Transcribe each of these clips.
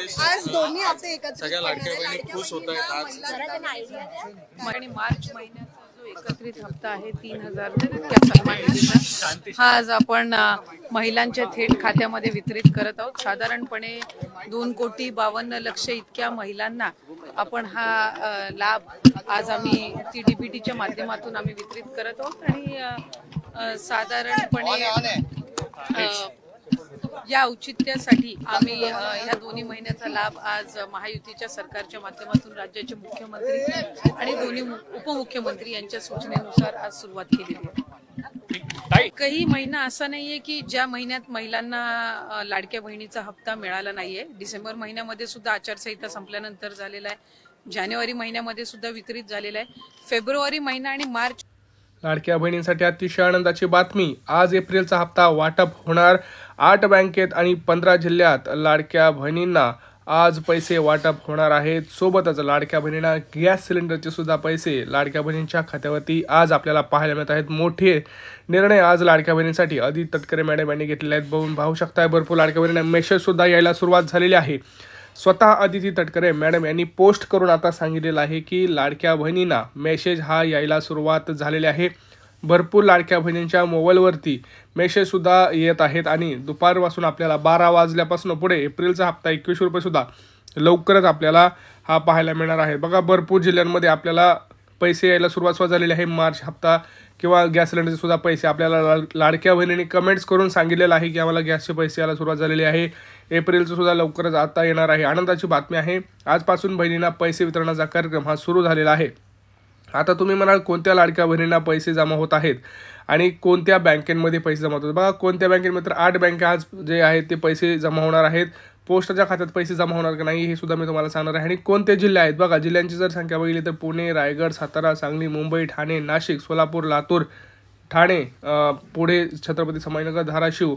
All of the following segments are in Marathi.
आज दोन्ही हप्ते एकत्र सगळ्या लाडक्या बहिणी खुश होत आहेत आज। आणि मार्च महिन्याचा जो एकत्रित हप्ता आहे 3000 इतक्या सन्मान निधीचा हा आज आपण महिलांच्या थेट खात्यामध्ये वितरित करत आहोत। साधारणपणे 2,52,00,000 इतक्या महिलांना आपण हा लाभ आज आम्ही डीबीटीच्या माध्यमातून आम्ही वितरित करत आहोत। आणि साधारणपणे या औचित्यासाठी आम्ही या दोन्ही महिन्याचा लाभ आज महायुतीच्या सरकारच्या माध्यमातून राज्याचे मुख्यमंत्री आणि दोन्ही उपमुख्यमंत्री यांच्या सूचनेनुसार आज सुरुवात केलेली आहे। काही महिना असा नाहीये की ज्या महिन्यात महिलांना लाडक्या बहिणीचा हप्ता मिळाला नाहीये। डिसेंबर महिन्यामध्ये सुद्धा आचारसंहिता संपल्यानंतर झालेला आहे, जानेवारी महिन्यामध्ये सुद्धा वितरित झालेला आहे, फेब्रुवारी महिना आणि मार्च। लाडक्या बहिणींसाठी अतिशय आनंदाची बातमी, आज एप्रिलचा हप्ता वाटप होणार। 8 बँकेत आणि 15 जिल्ह्यात लाडक्या बहिणींना आज पैसे वाटप होणार आहेत। सोबतच लाडक्या बहिणींना गॅस सिलेंडरचे सुद्धा पैसे लाडक्या बहिणींच्या खात्यावरती आज आपल्याला पाहायला मिळत आहेत। मोठे निर्णय आज लाडक्या बहिणींसाठी आदिती तटकरे मॅडम यांनी घेतलेले आहेत। बघून पाहू शकताय भरपूर लाडक्या बहिणींना मेसेज सुद्धा यायला सुरुवात झालेली आहे। स्वतः आदिती तटकरे मॅडम यांनी पोस्ट करून आता सांगितलेलं आहे की लाडक्या बहिणींना मेसेज हा यायला सुरुवात झालेली आहे। भरपूर लाडक्या बहिणींच्या मोबाईलवरती मेसेज सुद्धा येत आहेत आणि दुपारपासून आपल्याला 12 वाजल्यापासून पुढे एप्रिलचा हप्ता 21 रुपये सुद्धा लवकरच आपल्याला हा पाहायला मिळणार आहे। बघा भरपूर जिल्ह्यांमध्ये आपल्याला पैसे यायला सुरुवात झालेली आहे। मार्च हप्ता किंवा गॅस सिलेंडरचे सुद्धा पैसे आपल्याला लाडक्या बहिणींनी कमेंट्स करून सांगितलेलं आहे की आम्हाला गॅसचे पैसे यायला सुरुवात झालेली आहे। एप्रिलचं सुद्धा लवकरच आता येणार आहे। आनंदाची बातमी आहे, आजपासून बहिणींना पैसे वितरणाचा कार्यक्रम हा सुरू झालेला आहे। आता तुम्ही म्हणाल कोणत्या लाडक्या बहिणींना पैसे जमा होत आहेत आणि कोणत्या बँकेमध्ये पैसे जमा होतात। बघा कोणत्या बँकेमध्ये तर 8 बँका आज जे आहेत ते पैसे जमा होणार आहेत। पोस्टाच्या खात्यात पैसे जमा होणार का नाही हे सुद्धा मी तुम्हाला सांगणार आहे। आणि कोणते जिल्हे आहेत, बघा जिल्ह्यांची जर संख्या बघितली तर पुणे, रायगड, सातारा, सांगली, मुंबई, ठाणे, नाशिक, सोलापूर, लातूर, ठाणे, पुढे छत्रपती संभाजीनगर, धाराशिव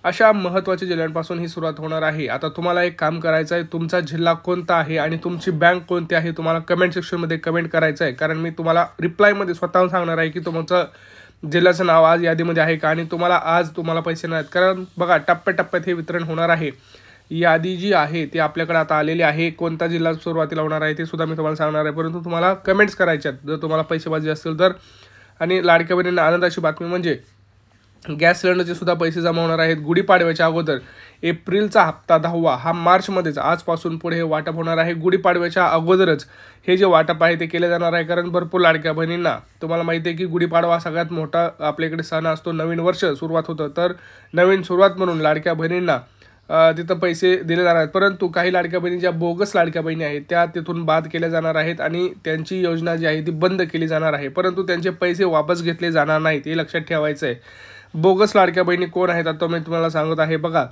अशा महत्त्वाच्या जिल्ह्यांपासून ही सुरुवात होणार आहे। आता तुम्हाला एक काम करायचं आहे, तुमचा जिल्हा कोणता आहे आणि तुमची बँक कोणती आहे तुम्हाला कमेंट सेक्शनमध्ये कमेंट करायचं आहे, कारण मी तुम्हाला रिप्लायमध्ये स्वतःहून सांगणार आहे की तुमचं जिल्ह्याचं नाव आज यादीमध्ये आहे का आणि तुम्हाला आज तुम्हाला पैसे नाहीत। कारण बघा टप्प्याटप्प्यात हे वितरण होणार आहे। यादी जी आहे ती आपल्याकडे आता आलेली आहे। कोणता जिल्हा सुरुवातीला होणार आहे ते सुद्धा मी तुम्हाला सांगणार आहे, परंतु तुम्हाला कमेंट्स करायचे आहेत जर तुम्हाला पैसे पाहिजे असतील तर। आणि लाडक्या बहिणींना आनंदाची बातमी म्हणजे गॅस सिलेंडरचे सुद्धा पैसे जमा होणार आहेत। गुढीपाडव्याच्या अगोदर एप्रिलचा हप्ता 10वा हा मार्चमध्येच आजपासून पुढे हे वाटप होणार आहे। गुढीपाडव्याच्या अगोदरच हे जे वाटप आहे ते केले जाणार आहे, कारण भरपूर लाडक्या बहिणींना तुम्हाला माहिती आहे की गुढीपाडवा सगळ्यात मोठा आपल्याकडे सण असतो, नवीन वर्ष सुरुवात होतं, तर नवीन सुरुवात म्हणून लाडक्या बहिणींना तिथं पैसे दिले जाणार आहेत। परंतु काही लाडक्या बहिणी ज्या बोगस लाडक्या बहिणी आहेत त्या तिथून बाद केल्या जाणार आहेत आणि त्यांची योजना जी आहे ती बंद केली जाणार आहे, परंतु त्यांचे पैसे वापस घेतले जाणार नाहीत हे लक्षात ठेवायचं आहे। बोगस लाडक्या बहिणी कोण आहेत आता मी तुम्हाला सांगत आहे। बघा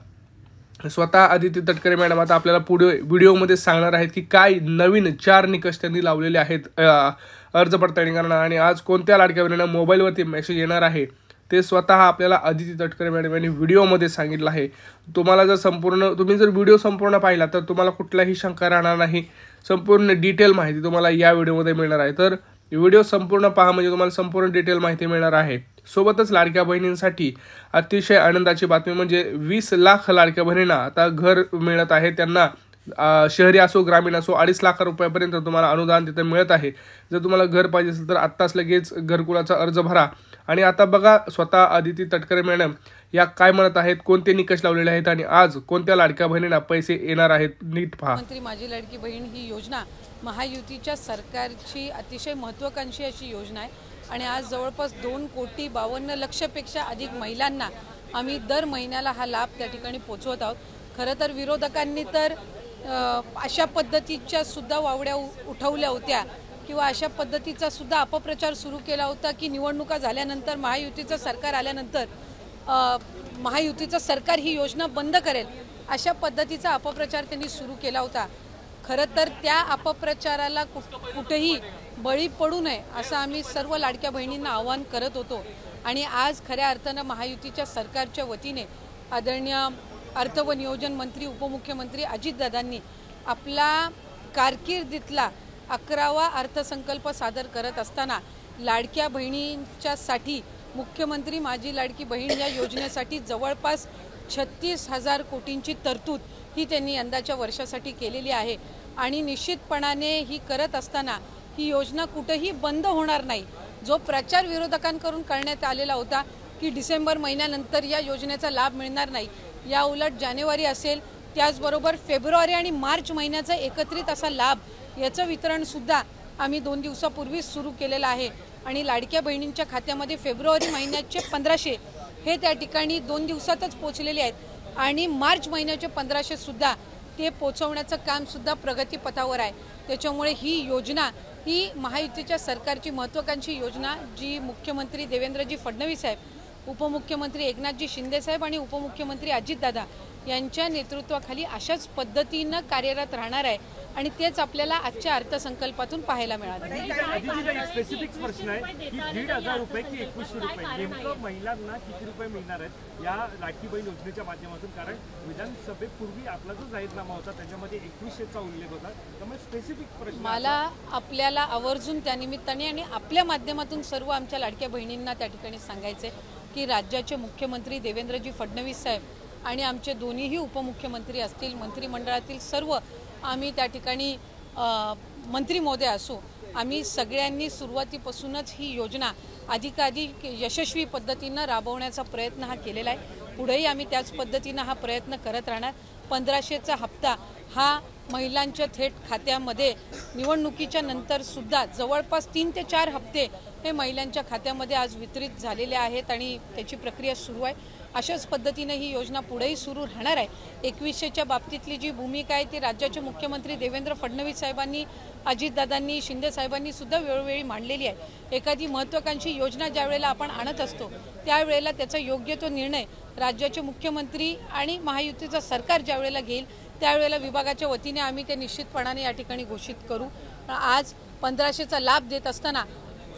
स्वतः आदिती तटकरे मॅडम आता आपल्याला पुढे व्हिडिओमध्ये सांगणार आहेत की काय नवीन 4 निकष त्यांनी लावलेले आहेत अर्ज पडताळणी करणार आणि आज कोणत्या लाडक्या बहिणींना मोबाईलवरती मेसेज येणार आहे ते स्वतः आपल्याला आदिती तटकरे मॅडम यांनी व्हिडिओमध्ये सांगितलं आहे। तुम्हाला जर तुम्ही जर व्हिडिओ संपूर्ण पाहिला तर तुम्हाला कुठलाही शंका राहणार नाही। संपूर्ण डिटेल माहिती तुम्हाला या व्हिडिओमध्ये मिळणार आहे, तर व्हिडिओ संपूर्ण पहा म्हणजे तुम्हाला संपूर्ण डिटेल माहिती मिळणार आहे। सोबतच लाडक्या बहिणींसाठी अतिशय आनंदाची बातमी म्हणजे 20 लाख लाडक्या बहिणींना आता घर मिळत आहे। त्यांना शहरी असो ग्रामीण असो 2.5 लाख रुपयापर्यंत तुम्हाला अनुदान तिथे मिळत आहे। जर तुम्हाला घर पाहिजे असेल तर आत्ताच लगेच घरकुलाचा अर्ज भरा। आणि आता बघा स्वतः आदिती तटकरे मॅडम या काय म्हणत आहेत, कोणते निकष लावलेले आहेत आणि आज कोणत्या लाडक्या बहिणींना पैसे येणार आहेत नीट पहा। मंत्री माझी लाडकी बहीण ही योजना महायुतीच्या सरकारची अतिशय महत्त्वाकांक्षी अशी योजना आहे आणि आज जवळपास 2,52,00,000 पेक्षा अधिक महिलांना आम्ही दर महिन्याला हा लाभ त्या ठिकाणी पोहोचवत आहोत। खरं तर विरोधकांनी तर अशा पद्धतीच्या सुद्धा वावड्या उठवल्या होत्या किंवा अशा पद्धतीचा सुद्धा अपप्रचार सुरू केला होता की निवडणुका झाल्यानंतर महायुतीचं सरकार आल्यानंतर महायुतीचं सरकार ही योजना बंद करेल, अशा पद्धतीचा अपप्रचार त्यांनी सुरू केला होता। खरं तर त्या अपप्रचाराला कुठेही बळी पडू नये असं आम्ही सर्व लाडक्या बहिणींना आवाहन करत होतो। आणि आज खऱ्या अर्थानं महायुतीच्या सरकारच्या वतीने आदरणीय अर्थ व नियोजन मंत्री उपमुख्यमंत्री अजितदादांनी आपला कारकिर्दीतला 11वा अर्थसंकल्प सादर करत असताना लाडक्या बहिणींच्यासाठी मुख्यमंत्री माझी लाडकी बहीण या योजनेसाठी जवळपास 36,000 कोटींची तरतूद ही त्यांनी यंदाच्या वर्षासाठी केलेली आहे आणि निश्चितपणाने ही करत असताना ही योजना कुठेही बंद होणार नाही। जो प्रचार विरोधकांकडून करण्यात आलेला होता की डिसेंबर महिन्यानंतर या योजनेचा लाभ मिळणार नाही, या उलट जानेवारी असेल त्याचबरोबर फेब्रुवारी आणि मार्च महिन्याचा एकत्रित असा लाभ याचं वितरण सुद्धा आम्ही 2 दिवसापूर्वी सुरू केलेलं आहे आणि लाडक्या बहिणींच्या खात्यामध्ये फेब्रुवारी महिन्याचे 1500 हे त्या ठिकाणी 2 दिवसातच पोहोचलेले आहेत आणि मार्च महिन्याचे 1500 सुद्धा ते पोहोचवण्याचं काम सुद्धा प्रगतीपथावर आहे। त्याच्यामुळे ही योजना ही महायुतीच्या सरकारची महत्त्वाकांक्षी योजना जी मुख्यमंत्री देवेंद्रजी फडणवीस साहेब, उपमुख्यमंत्री एकनाथजी शिंदे साहेब आणि उपमुख्यमंत्री अजितदादा यांच्या नेतृत्वाखाली अशाच पद्धतीनं कार्यरत राहणार आहे आणि तेच आपल्याला आजच्या अर्थसंकल्पातून पाहायला मिळालं। स्पेसिफिक प्रश्न आहे की 1,500 रुपये की 2100 रुपये नेमकं महिलांना किती रुपये मिळणार आहेत या लाडकी बहीण योजनेच्या माध्यमातून? कारण विधानसभेपूर्वी आपला जो जाहीरनामा होता त्याच्यामध्ये 2100चा उल्लेख होता, त्यामुळे स्पेसिफिक प्रश्न मला आपल्याला आवर्जून त्यानिमित्ताने आणि आपल्या माध्यमातून सर्व आमच्या लाडक्या बहिणींना त्या ठिकाणी सांगायचे की राज्याचे मुख्यमंत्री देवेंद्रजी फडणवीस साहेब आणि आमचे दोन्हीही उपमुख्यमंत्री असतील, मंत्रिमंडळातील सर्व आम्ही त्या ठिकाणी मंत्री महोदय असो, आम्ही सगळ्यांनी सुरुवातीपासूनच ही योजना अधिकाधिक यशस्वी पद्धतीनं राबवण्याचा प्रयत्न हा केलेला आहे। पुढेही आम्ही त्याच पद्धतीनं हा प्रयत्न करत राहणार। 1500चा हप्ता हा महिलांच्या थेट खात्यामध्ये निवडणुकीच्या नंतर सुद्धा जवळपास 3 ते 4 हप्ते हे महिलांच्या खात्यामध्ये आज वितरित झालेले आहेत आणि त्याची प्रक्रिया सुरू आहे। अशाच पद्धतीने ही योजना पुढेही सुरू राहणार आहे। 2100च्या बाबतीतली जी भूमिका आहे ती राज्याचे मुख्यमंत्री देवेंद्र फडणवीस साहेबांनी, अजितदादांनी, शिंदे साहेबांनी सुद्धा वेळोवेळी मांडलेली आहे। एखादी महत्त्वाकांक्षी योजना ज्या वेळेला आपण आणत असतो त्यावेळेला त्याचा योग्य तो निर्णय राज्याचे मुख्यमंत्री आणि महायुतीचं सरकार ज्या वेळेला घेईल त्यावेळेला विभागाच्या वतीने आम्ही ते निश्चितपणाने या ठिकाणी घोषित करू। आज 1500चा लाभ देत असताना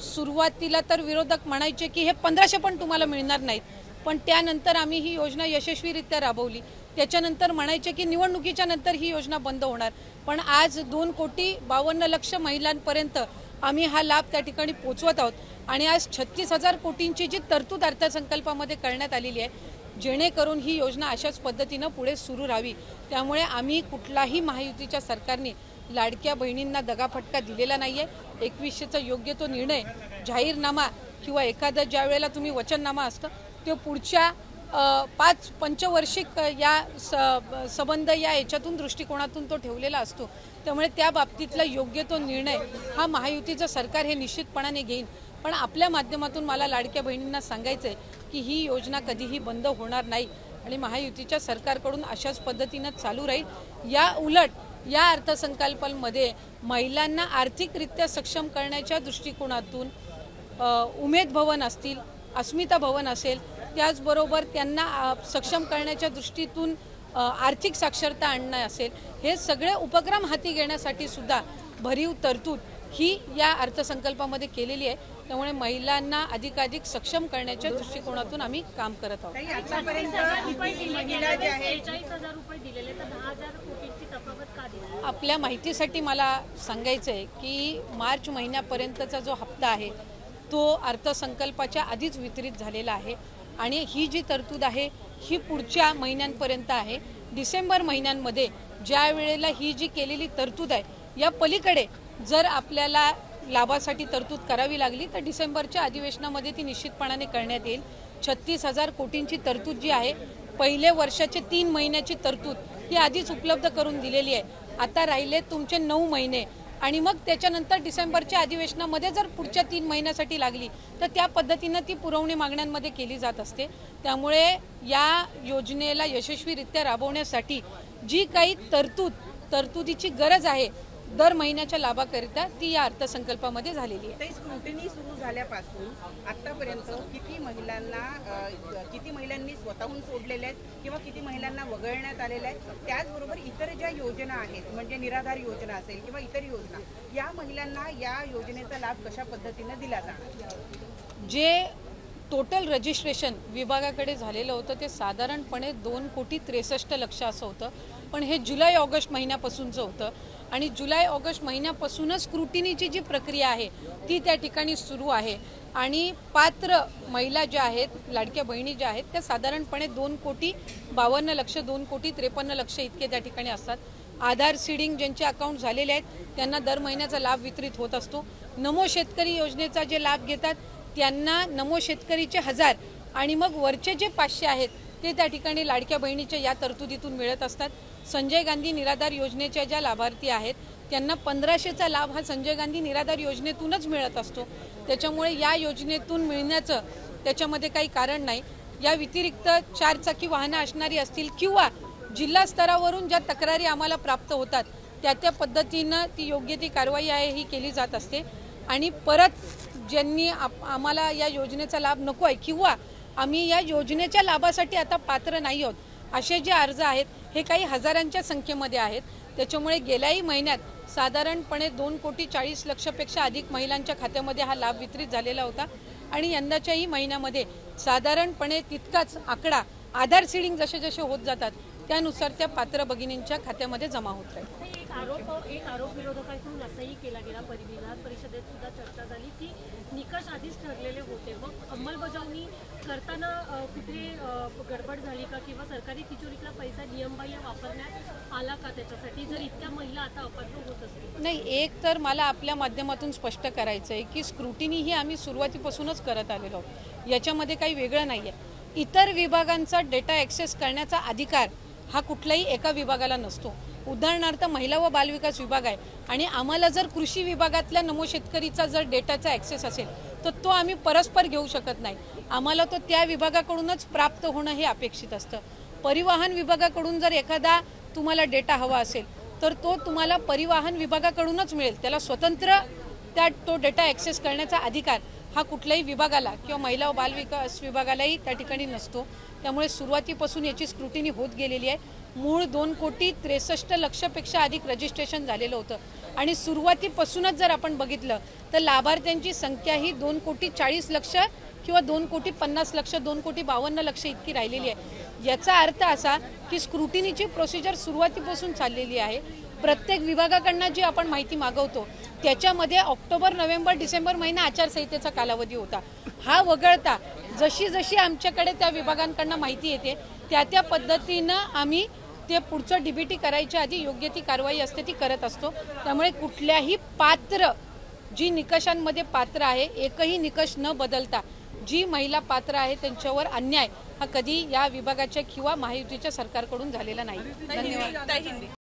सुरुवातीला तर विरोधक म्हणायचे की हे 1500 पण तुम्हाला मिळणार नाहीत, पण त्यानंतर आम्ही ही योजना यशस्वीरित्या राबवली। त्याच्यानंतर म्हणायचे की निवडणुकीच्या नंतर ही योजना बंद होणार, पण आज 2,52,00,000 महिलांपर्यंत आम्ही हा लाभ त्या ठिकाणी पोहोचवत आहोत आणि आज 36,000 कोटींची जी तरतूद अर्थसंकल्पामध्ये करण्यात आलेली आहे जेणेकरून ही योजना अशाच पद्धतीनं पुढे सुरू राहावी। त्यामुळे आम्ही कुठलाही महायुतीच्या सरकारने लाडक्या बहिणींना दगाफटका दिलेला नाहीये। 2100चा योग्य तो निर्णय जाहीरनामा किंवा एखादा ज्या वेळेला तुम्ही वचननामा असतं ते पुढच्या 5 पंचवार्षिक या संबंध या याच्यातून दृष्टिकोनातून तो ठेवलेला असतो। त्यामुळे त्या बाबतीतला योग्य तो निर्णय हा महायुतीचं सरकार हे निश्चितपणाने घेईल। पण आपल्या माध्यमातून मला लाडक्या बहिणींना सांगायचं आहे की ही योजना कधीही बंद होणार नाही आणि महायुतीच्या सरकारकडून अशाच पद्धतीनं चालू राहील। या उलट या अर्थसंकल्पामध्ये महिलांना आर्थिकरित्या सक्षम करण्याच्या दृष्टिकोनातून उमेद भवन असतील, अस्मिता भवन असेल, त्याचबरोबर त्यांना सक्षम करण्याच्या दृष्टीतून आर्थिक साक्षरता आणणं असेल, हे सगळे उपक्रम हाती घेण्यासाठी सुद्धा भरीव तरतूद ही या अर्थसंकल्पामध्ये केलेली आहे। त्यामुळे महिलांना अधिकाधिक सक्षम करण्याच्या दृष्टिकोनातून आम्ही काम करत आहोत। आपल्या माहितीसाठी मला सांगायचं आहे की मार्च महिन्यापर्यंतचा जो हप्ता आहे तो अर्थसंकल्पाच्या आधीच वितरित झालेला आहे आणि ही जी तरतूद आहे ही पुढच्या महिन्यांपर्यंत आहे। डिसेंबर महिन्यांमध्ये ज्या वेळेला ही जी केलेली तरतूद आहे या पलीकडे जर आपल्याला लाभासाठी तरतूद करावी लागली तर डिसेंबरच्या अधिवेशनामध्ये ती निश्चितपणाने करण्यात येईल। 36,000 कोटींची तरतूद जी आहे, पहिले वर्षाचे 3 महिन्याची तरतूद ही आधीच उपलब्ध करून दिलेली आहे। आता राहिले तुमचे 9 महिने आणि मग त्याच्यानंतर डिसेंबरच्या अधिवेशनामध्ये जर पुढच्या 3 महिन्यासाठी लागली तर त्या पद्धतीनं ती पुरवणी मागण्यांमध्ये केली जात असते। त्यामुळे या योजनेला यशस्वीरित्या राबवण्यासाठी जी काही तरतुदीची गरज आहे दर महिन्याच्या लाभाकरिता ती या अर्थसंकल्पामध्ये झालेली आहे। स्क्रुटिनी सुरू झाल्यापासून आतापर्यंत किती महिलांनी स्वतःहून सोडलेले आहेत किंवा किती महिलांना वगळण्यात आलेल्या आहेत, त्याचबरोबर इतर ज्या योजना आहेत म्हणजे निराधार योजना असेल किंवा इतर योजना, या महिलांना या योजनेचा लाभ कशा पद्धतीने दिला जाणार? जे टोटल रजिस्ट्रेशन विभागाकडे झालेलं होतं ते साधारणपणे 2,63,00,000 असं होतं, पण हे जुलै ऑगस्ट महिन्यापासूनचं होतं आणि जुलै ऑगस्ट महिन्यापासूनच स्क्रुटिनीची जी प्रक्रिया आहे ती त्या ठिकाणी सुरू आहे आणि पात्र महिला ज्या आहेत, लाडक्या बहिणी ज्या आहेत, त्या साधारणपणे 2,52,00,000 2,53,00,000 इतके त्या ठिकाणी असतात. आधार सीडिंग ज्यांचे अकाउंट झालेले आहेत त्यांना दर महिन्याचा लाभ वितरित होत असतो. नमो शेतकरी योजनेचा जे लाभ घेतात त्यांना नमो शेतकरीचे 1000 आणि मग वरचे जे 500 आहेत ते त्या ठिकाणी लाडक्या बहिणीच्या या तरतुदीतून मिळत असतात. संजय गांधी निराधार योजनेच्या ज्या लाभार्थी आहेत त्यांना 1500चा लाभ हा संजय गांधी निराधार योजनेतूनच मिळत असतो. त्याच्यामुळे या योजनेतून मिळण्याचं त्याच्यामध्ये काही कारण नाही. या व्यतिरिक्त 4 चाकी वाहनं असणारी असतील किंवा जिल्हा स्तरावरून ज्या तक्रारी आम्हाला प्राप्त होतात त्या पद्धतीनं ती योग्य ती कारवाई आहे ही केली जात असते. आणि परत ज्यांनी आम्हाला या योजनेचा लाभ नको आहे किंवा आम्ही या योजनेच्या लाभासाठी आता पात्र नाही आहोत असे जे अर्ज आहेत हे काही हजारांच्या संख्येमध्ये आहेत. त्याच्यामुळे गेल्याही महिन्यात साधारणपणे 2,40,00,000 पेक्षा अधिक महिलांच्या खात्यामध्ये हा लाभ वितरित झालेला होता आणि यंदाच्याही महिन्यामध्ये साधारणपणे तितकाच आकडा आधार सीडिंग जसे जसे होत जातात त्यानुसार त्या पात्र भगिनींच्या खात्यामध्ये जमा होत राहील. एक आरोप विरोधकांकडून असंही केला गेला, विधान परिषदेत सुद्धा चर्चा झाली की निकष आधीच ठरलेले होते, मग अंमलबजावणी करताना कुठे गडबड झाली का किंवा सरकारी तिजोरीतला पैसा नियमबाह्य वापरण्यात आला का त्याच्यासाठी, जर इतक्या महिला आता अपात्र होत असतील? नाही, एक तर मला आपल्या माध्यमातून स्पष्ट करायचं आहे की स्क्रुटिनी ही आम्ही सुरुवातीपासूनच करत आलेलो आहोत, याच्यामध्ये काही वेगळं नाही आहे. इतर विभागांचा डेटा ॲक्सेस करण्याचा अधिकार हा कुठल्याही एका विभागाला नसतो. उदाहरणार्थ महिला व बालविकास विभाग आहे आणि आम्हाला जर कृषी विभागातल्या नमो शेतकरीचा जर डेटाचा ॲक्सेस असेल तर तो आम्ही परस्पर घेऊ शकत नाही. आम्हाला तो त्या विभागाकडूनच प्राप्त होणं हे अपेक्षित असतं. परिवहन विभागाकडून जर एखादा तुम्हाला डेटा हवा असेल तर तो तुम्हाला परिवहन विभागाकडूनच मिळेल. त्याला स्वतंत्र तो डेटा ॲक्सेस करण्याचा अधिकार हा कुठल्याही विभागाला किंवा महिला व बालविकास विभागालाही त्या ठिकाणी नसतो. त्यामुळे सुरुवातीपासून याची स्क्रुटिनी होत गेलेली आहे. मूळ 2,63,00,000 पेक्षा अधिक रजिस्ट्रेशन झालेलं होतं आणि सुरुवातीपासूनच जर आपण बघितलं तर लाभार्थ्यांची संख्या ही 2,40,00,000 किंवा 2,50,00,000 2,52,00,000 इतकी राहिलेली आहे. याचा अर्थ असा की स्क्रुटिनीची प्रोसिजर सुरुवातीपासून चाललेली आहे. प्रत्येक विभागाकडनं जी आपण माहिती मागवतो त्याच्यामध्ये ऑक्टोबर, नोव्हेंबर, डिसेंबर महिना आचारसंहितेचा कालावधी होता. हा वगळता जशी जशी आमच्याकडे त्या विभागांकडनं माहिती येते त्या पद्धतीनं आम्ही ते पुढचं DBT करायच्या आधी योग्य ती कारवाई असते ती करत असतो. त्यामुळे कुठल्याही पात्र जी निकषांमध्ये पात्र आहे एकही निकष न बदलता जी महिला पात्र आहे त्यांच्यावर अन्याय हा कधी या विभागाच्या किंवा महायुतीच्या सरकारकडून झालेला नाही. धन्यवाद.